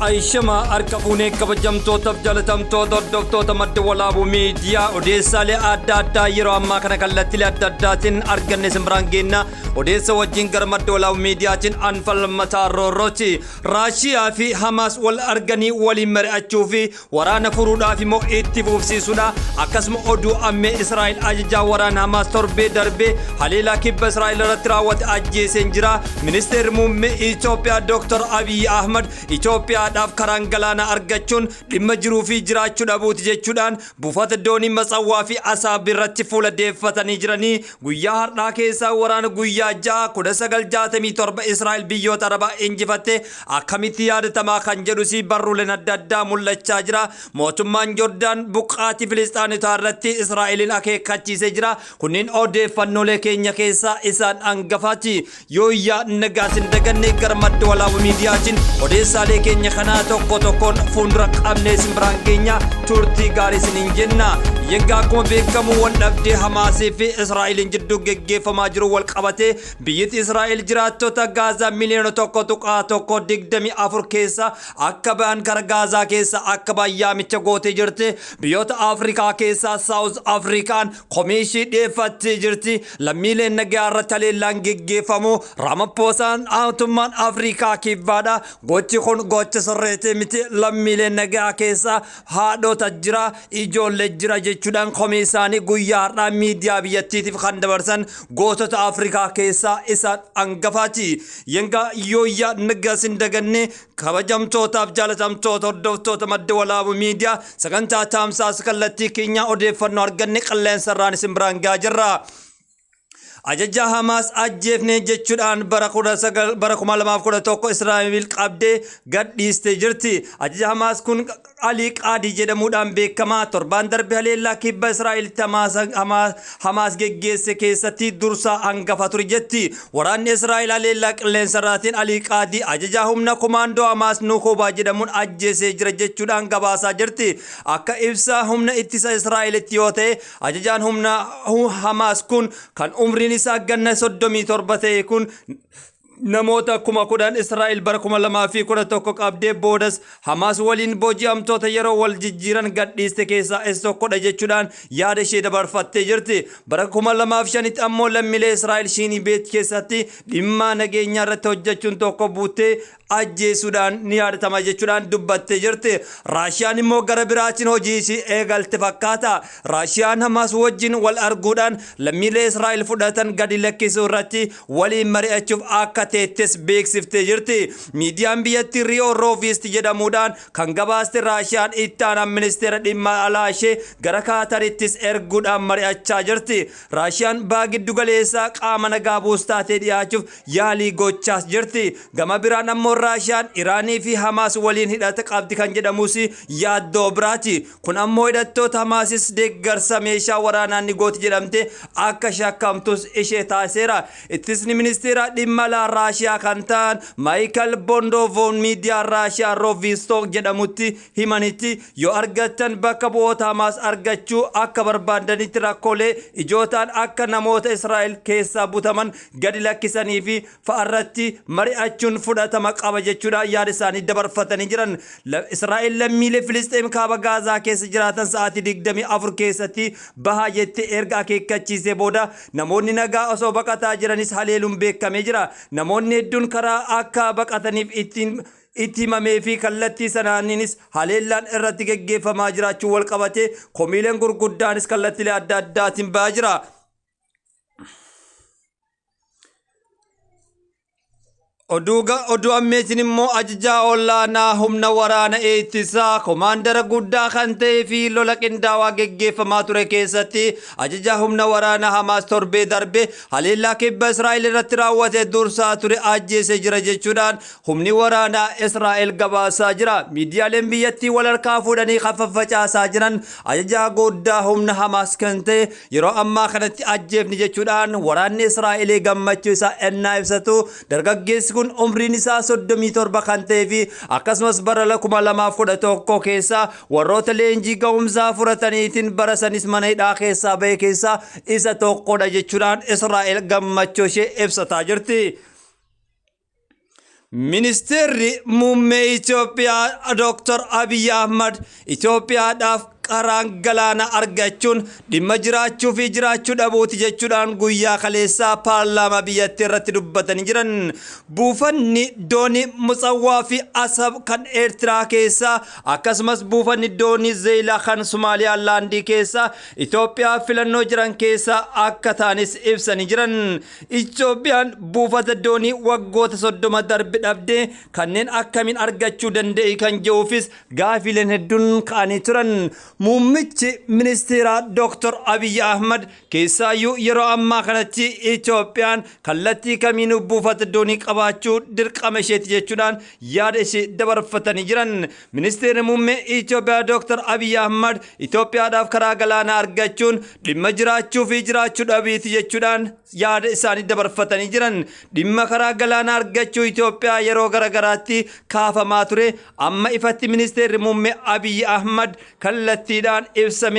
Aishama arkabune kabajamto tabjalatamto dordofto tamadde walabu media odeessaalee adda addaa yeroo ammaa kana kallattilee adda addaatiin arganne simbraangeena odeessa wajjin garmadde walabu mediaatiin anfalmataa roorrooti Raashiyaa fi Hamaas wal arganii waliin mari'achuu fi waraana furuudhaaf immoo itti fufsiisuudha akkasuma oduu ammee Israa'el ajajaa waraana Hamaas torbee darbee haleelaa kibba Israa'el irratti raawwate ajjeeseen jira ministeerri muummee Itoophiyaa Dr. Abiy Ahmed Itoophiyaa dhaaf karaan galaana argachuun dhimma jiruu fi jiraachuu dhabuuti jechuudhaan buufata doonii Matsawwaa fi Asaab irratti fuula deeffatanii jiranii guyyaa har'aa keessaa waraana guyyaa 1967 Israa'el biyyoota Arabaa injifatte akkamitti yaadatamaa kan jedhu si barruuleen adda addaa mul'achaa jira mootummaan Joordaan buqqaatii Filistaanotaa irratti Israa'elin akeekkachiisee jira kunniin odeeffannoolee keenya keessaa isaan hangafaati yooyyaa nagaasin daganne garmadde walabu miidiyaatiin odeessaalee keenya kana tokko tokkoon fuundura qabnee simbiraan keenya turtii gaarii isiniin jenna yenga akkuma beekamu wal dhabdee Hamaasii fi Israa'elin jidduu geggeeffamaa jiru wal qabatee biyyatti Israa'el jiraattota Gaazaa miliyoona tokko 24 keessa akka ba'an kara Gaazaa keessa akka bayyaamicha gootee jirti biyyoota Afrikaa keessa South Afrikaan komisii dheeffattee jirti lammiileen nagaa irratti haleellaan geggeeffamu Ramaphoosaan mootummaan Afrikaa kibbaadha gochi kun gocha sirreete miti lammiileen nagaa keessa haadhota jira ijoollee jira jechuudhaan komisaanii guyyaa har'aa miidiyaa biyyattiitiif kan dabarsan gootota Afrikaa keessa isaan hangafaati yenga yooyyaa nagaasin daganne kabajamtootaaf jaalatamtoota hordoftoota madde walabu miidiyaa sagantaa taamsaas kallattii keenya odeeffannoo arganne qilleensarraan isin biraan gahaa jirra Ajajaa Hamaas ajjeefne jechuudhaan bara 2011 Israa'el qabdee gadhiistee jirti ajajaa Hamaas kun Ali Qaadii jedhamuudhaan beekamaa torbaan darbe haleellaa kibba Israa'el Hamaas geggeesse keessatti dursaa hangafa ture jetti waraanni Israa'el haleellaa qilleensarraatiin Ali Qaadii ajajaa humna komaandoo Hamaas Nukoobaa jedhamuun ajjeesee jira jechuudhaan gabaasaa jirti akka ibsa humna ittisa Israa'elitti yoo ta'e ajajaan humna Hamaas kun kan umriin isaa ganna 37 ta'e kun namoota 10,000 Israa'el bara 2011 qabdee boodas Hamaas waliin booji'amtoota yeroo wal jijjiiran gadhiiste keessaa tokkodha jechuudhaan yaada ishee dabarfattee jirti bara 2005 ammoo lammiilee Israa'el Shinii Beet keessatti dhimma nageenyaa irratti hojjechuun tokko buutee ajjeesuudhaan ni yaadatama jechuudhaan dubbattee jirti Raashiyaan immoo gara biraatiin hojii isii eegalte fakkaata Raashiyaan Hamaas wajjin wal arguudhaan lammiilee Israa'el fudhatan gadi lakkisuu irratti waliin mari'achuuf akka teettes beeksiftee jirti miidiyaan biyyattii Rio Rovist jedhamuudhaan kan gabaaste Raashiyaan ittaanaa ministeera dhimma alaa ishee gara Kaatarittis erguudhaan mari'achaa jirti Raashiyaan baagiddu galeessaa qaama nagaa buustaatee dhiyaachuuf yaalii gochaas jirti gama biraan ammoo Raashiyaan Iraanii fi Hamaas waliin hidhata qabdi kan jedhamus yaaddoo biraati kun ammoo hidhattoota Hamaasis deeggarsa meeshaa waraanaa ni gooti jedhamte akka shakkamtus ishee taasiseera ittisni ministeera dhimma alaa Raashiyaa kan ta'an Michael Bondovoon miidiyaa Raashiyaa Rovistook jedhamutti himanitti yoo argattan bakka bu'oota Hamaas argachuu akka barbaadanitti rakkoolee ijootaan akka namoota Israa'el keessaa butaman gadi lakkisanii fi fa'arratti mari'achuun fudhatama qaba jechuudha yaada isaanii dabarfatanii jiran Israa'el lammiilee Filisxeem kaaba Gaazaa keessa jiraatan sa'aatii 24 keessatti bahaa jettee erga akeekkachiisee booda namoonni nagaa osoo baqataa jiranis haleeluun beekamee jira namoonni hedduun karaa akka baqataniif itti himamee fi kallattii sanaaniinis haleellaan irratti geggeeffamaa jiraachuu wal qabate komiileen gurguddaanis kallattiilee adda addaatiin ba'aa jira oduu ammeetiin immoo ajajaa olaanaa humna waraana ittisaa komaandara guddaa kan ta'ee fi lola qindaawaa geggeeffamaa ture keessatti ajajaa humna waraana Hamaas torbee darbe haleellaa kibba Israa'el irratti raawwate dursaa ture ajjeesee jira jechuudhaan humni waraanaa Israa'el gabaasaa jira miidiyaaleen biyyattii wal harkaa fuudhanii faffacaasaa jiran ajajaa guddaa humna Hamaas kan ta'e yeroo ammaa kanatti ajjeefni jechuudhaan waraanni Israa'el gammachuu isaa ennaa ibsatu dargaggeessi kun umriin isaa 37 kan ta'ee fi akkasumas bara 2011 keessa warroota leenjii ga'umsaa fudhataniitiin bara sanis mana hidhaa keessaa ba'e keessaa isa tokkodha jechuudhaan Israa'el gammachuu ishee ibsataa jirti. Ministeerri muummee Itoophiyaa Dr. Abiy Ahmad Itoophiyaadhaaf qaraan galaana argachuun dhimma jiraachuu fi jiraachuu dhabuuti jechuudhaan guyyaa kaleessaa paarlaamaa biyyattii irratti dubbatanii jiran. Buufanni doonii Mutsawwaa fi Asab kan Eertiraa keessaa akkasumas buufanni doonii Zeelaa kan Somaaliyaa laandii keessaa Itoophiyaa filannoo jiran keessaa akka taanis ibsanii jiran. Itoophiyaan buufata doonii waggoota 30 darbe dhabdee kanneen akkamiin argachuu danda'e kan jedhuufis gaafileen hedduun ka'anii turan. Muummichi ministeeraa Dr. Abiy Ahmad keessaayyuu yeroo ammaa kanatti Itoophiyaan kallattii kamiinuu buufata doonii qabaachuu dirqama isheeti jechuudhaan yaada ishee dabarfatanii jiran. Ministeerri muummee Itoophiyaa Dr. Abiy Ahmad Itoophiyaadhaaf karaa galaanaa argachuun dhimma jiraachuu fi jiraachuu dhabiiti jechuudhaan yaada isaanii dabarfatanii jiran. Dhimma karaa galaanaa argachuu Itoophiyaa yeroo garagaraatti kaafamaa ture. Amma ifatti ministeerri muummee Abiy Ahmad kallattiidhaan ibsa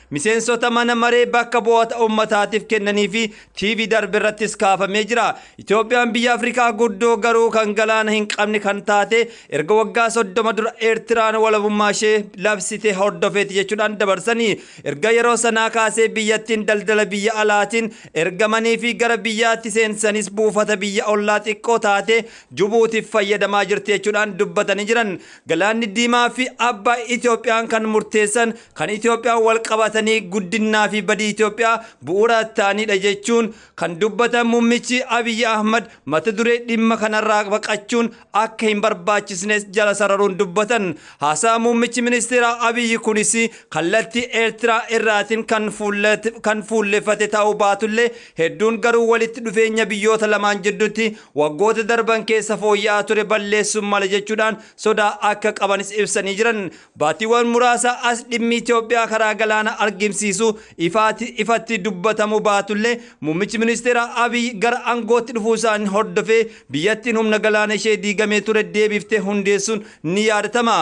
miseensota mana maree bakka bu'oota uummataatiif kennanii fi TV darbe irrattis kaafamee jira. Itoophiyaan biyya Afrikaa guddoo garuu kan galaana hin qabne kan taate erga waggaa 30 dura Eertiraan walabummaa ishee labsite hordofeeti jechuudhaan dabarsanii. Erga yeroo sanaa kaasee biyyattiin daldala biyya alaatiin ergamanii fi gara biyyaatti seensanis buufata biyya ollaa xiqqoo taate Jibuutiif fayyadamaa jirti jechuudhaan dubbatanii jiran. Galaanni Diimaa fi Abbaay Itoophiyaan kan murteessan kan Itoophiyaan wal qabatan guddinaa fi badii Itoophiyaa bu'uura ta'anidha jechuun kan dubbatan muummichi Abiy Ahmad mata duree dhimma kanarraa baqachuun akka hin barbaachisnes jala sararuun dubbatan. Haasaa muummichi ministeera Abiy kunis kallattii Eertiraa irraatiin kan fuulleffate ta'uu baatullee hedduun garuu walitti dhufeenya biyyoota lamaan jidduutti waggoota darban keessa fooyya'aa ture balleessuun mala jechuudhaan sodaa akka qabanis ibsanii jiran. Baatiiwwan muraasa as dhimmi Itoophiyaa karaa galaana argimsiisu ifatti dubbatamu baatullee muummichi ministeera Abiy gara aangootti dhufuu isaanii hordofee biyyattiin humna galaana ishee diigamee ture deebiftee hundeessuun ni yaadatama.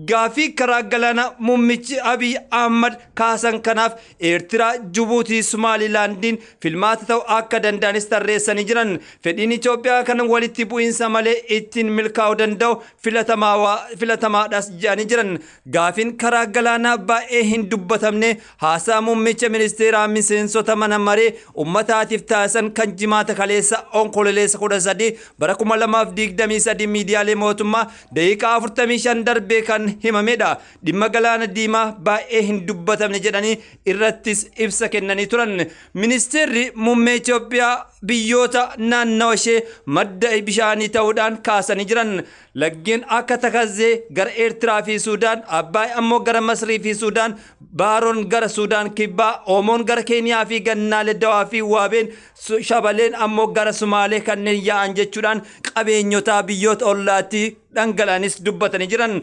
Gaafii karaa galaana muummichi Abiy Ahmad kaasan kanaaf Eertiraa, Jibuutii, Somaalilaandiin filmaata ta'uu akka danda'anis tarreessanii jiran. Fedhiin Itoophiyaa kan walitti bu'iinsa malee ittiin milkaa'uu danda'u filatamaadhas jedhanii jiran. Gaafiin karaa galaanaa baay'ee hin dubbatamne haasaa muummicha ministeeraa miseensota mana maree uummataatiif taasisan kan jimaata kaleessa onkololeessa 13 bara 2023 miidiyaalee mootummaa daqiiqaa 45 darbee kan himamedha. Dhimma galaana Diimaa baay'ee hin dubbatamne jedhanii irrattis ibsa kennanii turan. Ministeerri muummee Itoophiyaa biyyoota naannawa ishee madda bishaanii ta'uudhaan kaasanii jiran. Laggeen akka Takazee gara Eertiraa fi Suudaan, Abbaay ammoo gara Masrii fi Suudaan, Baaroon gara Suudaan kibbaa, Oomoon gara Keeniyaa fi Gannaalee Dawaa fi Waabeen, Shabaleen ammoo gara Sumaalee kanneen yaa'an jechuudhaan qabeenyota biyyoota ollaatti dhangala'anis dubbatanii jiran.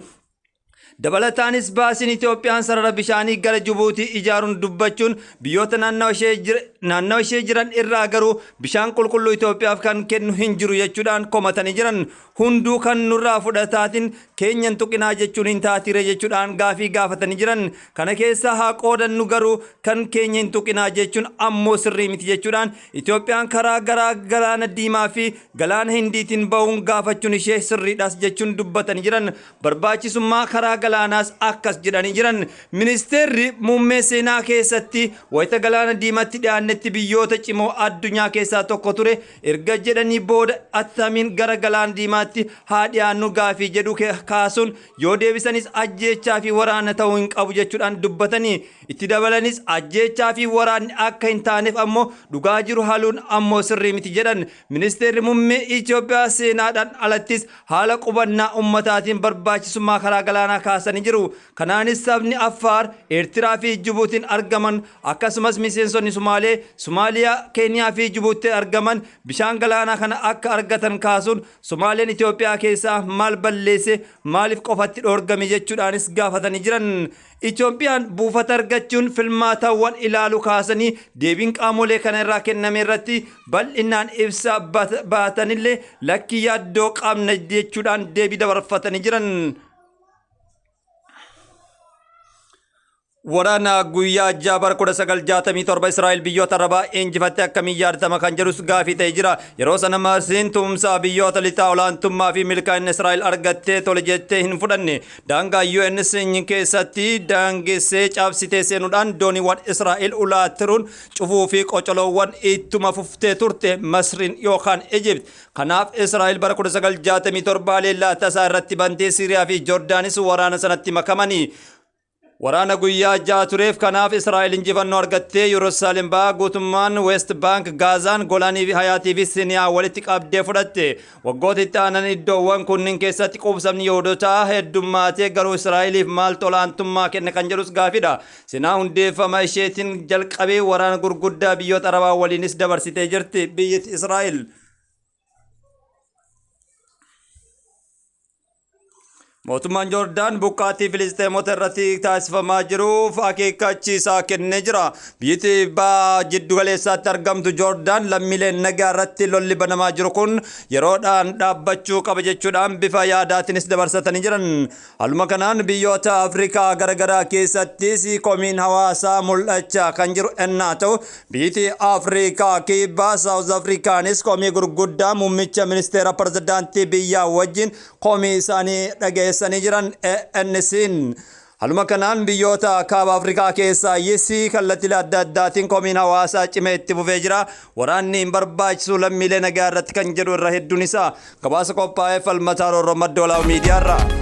Dabalataanis baasiin Itoophiyaan sarara bishaanii gara Jibuutii ijaaruun dubbachuun biyyoota naannawa ishee jiran irraa garuu bishaan qulqulluu Itoophiyaaf kan kennu hin jiru jechuudhaan komatanii jiran. Hunduu kan nurraa fudhataatiin keenyan tuqinaa jechuun hin taatire jechuudhaan gaafii gaafatanii jiran. Kana keessaa haa qoodannu garuu kan keenya hin tuqinaa jechuun ammoo sirrii miti jechuudhaan Itoophiyaan karaa garaa galaana Diimaa fi galaana Hindiitiin bahuun gaafachuun ishee sirriidhaas jechuun dubbatanii jiran. Barbaachisummaa karaa galaanaas akkas jedhanii jiran. Ministeerri muummee seenaa keessatti wayita galaana Diimaatti dhiyaannetti biyyoota cimoo addunyaa keessaa tokko ture. Erga jedhanii booda attamiin gara galaana Diimaatti haa dhiyaannu gaafii jedhu kaasuun yoo deebisanis ajjeechaa fi waraana ta'uu hin qabu jechuudhaan dubbatanii. Itti dabalanis ajjeechaa fi waraanni akka hin taaneef ammoo dhugaa jiru haluun ammoo sirrii miti jedhan. Ministeerri muummee Itoophiyaa seenaadhaan alattis haala qubannaa ummataatiin barbaachisummaa karaa galaanaa kaasanii jiru. Kanaanis sabni Affaar, Eertiraa fi Jibuutiin argaman akkasumas miseensonni Sumaalee, Somaaliyaa, Keeniyaa fi Jibuutti argaman bishaan galaanaa kana akka argatan kaasuun Somaaleen Itoophiyaa keessaa maal balleesse maaliif qofatti dhoorgame jechuudhaanis gaafatanii jiran. Itoophiyaan buufata argachuun filmaatawwan ilaalu kaasanii deebiin qaamolee kana irraa kenname irratti bal'inaan ibsa baatanillee lakkii yaaddoo qabna jechuudhaan deebii dabarfatanii jiran. waraana guyyaa jaabar 1967 Israa'el biyyoota arabaa injifatte akkamiin yaadama kan jedhus gaafii ta'e jira. Yeroo sana Masriin tumsaa biyyoota lixaa olaantummaa fi milkaa'ina Israa'el argattee tole jettee hin fudhanne. Daangaa UN's keessatti daangessee cabsitee seenuudhaan dooniiwwan Israa'el ulaa tiruun cufuu fi qocoloowwan ittuma fuftee turte Masriin yookaan Egypt. Kanaaf Israa'el bara 1967 leellaa tasaa irratti bantee Siiriyaa fi Joordaanis waraana sanatti makamanii. Waraana guyyaa ja'a tureef kanaaf Israa'el injifannoo argattee Yerusaalem ba'aa guutummaan West Bank, Gaazaan, Golaanii fi Hayaatii fi Siniyaa walitti qabdee fudhatte. Waggoota itti aanan iddoowwan kunniin keessatti quubsamni Yihuudootaa heddummaatee garuu Israa'eliif maaltu olaantummaa kenne kan jedhus gaafidha. Sinaa hundeeffama isheetiin jalqabee waraana gurguddaa biyyoota Arabaa waliinis dabarsitee jirti biyyi Israa'el. Mootummaan Joordaan buqqaatii Filisteemota irratti taasifamaa jiruuf akeekkachiisaa kennee jira. Biyyi baha jiddu galeessaatti argamtu Joordaan lammiileen nagaa irratti lolli banamaa jiru kun yeroodhaan dhaabbachuu qaba jechuudhaan bifa yaadaatiinis dabarsatanii jiran. Haaluma kanaan biyyoota Afrikaa garaagaraa keessattis komiin hawaasaa mul'achaa kan jiru ennaa ta'u biyyi Afrikaa kibbaa Saawuz Afrikaanis komii gurguddaa muummicha ministeera pirezidaantii biyyaa wajjin komii isaanii dhageessanii jiran NSN. Haaluma kanaan biyyoota kaaba Afrikaa keessaa yesii kallattiilee adda addaatiin komiin hawaasaa cimee itti fufee jira. Waraanni hin barbaachisu lammiilee nagaa irratti kan jedhu irra hedduun isaa gabaasa qophaa'ee falmataa Roorroo Madda Walaabuu Miidiyaarraa.